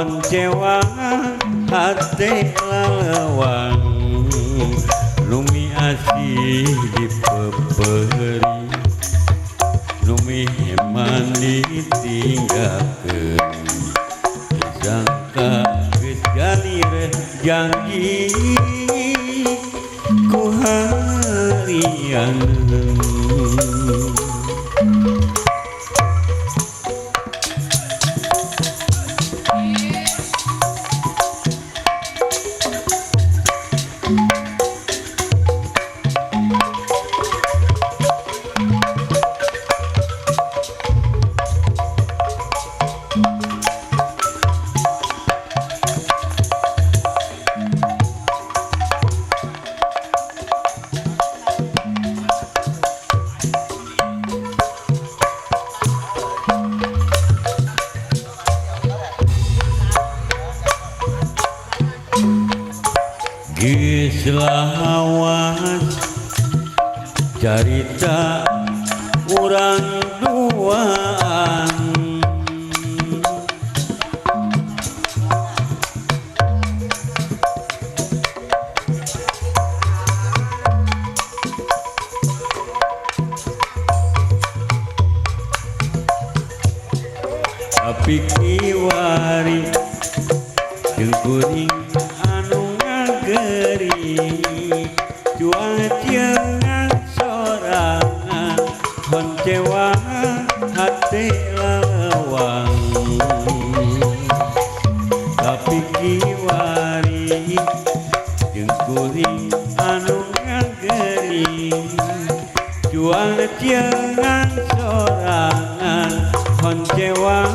koncewa hati lalewang numi asih dipeperi numi heman ditinggalkan disangka geus galir janji ku harian geus lawas carita urang duaan tapi kiwari jeung kuring cuacian sorangan koncewa hati lawang tapi kiwari jeung kuring anu ngagering cuacian sorangan koncewa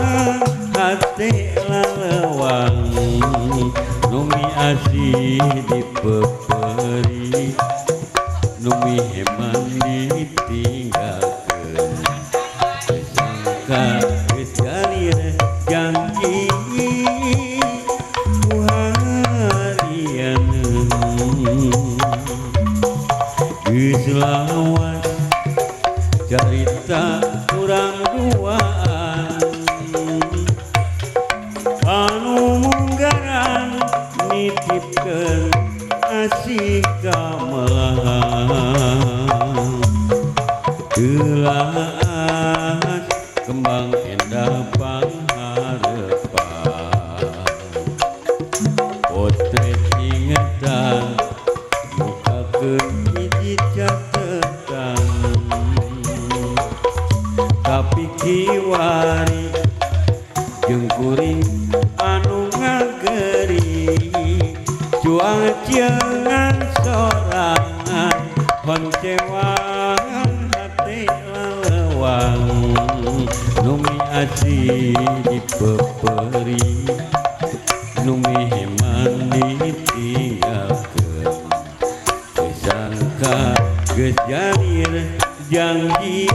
hati lawang numi asih dipeperi numi heman ditinggalkan disangka geus galir janji ku harian geus lawas carita urang duaan anu munggaran nitipkeun asih gamelan gelas kembang indah pangharepan potret ingetan mukakeun hiji catetan tapi kiwari jeung kuring anu ngageri cuacian sorangan koncewaan hati lalewang numi asih dipeperi numi heman ditinggalkan disangka geus galir janji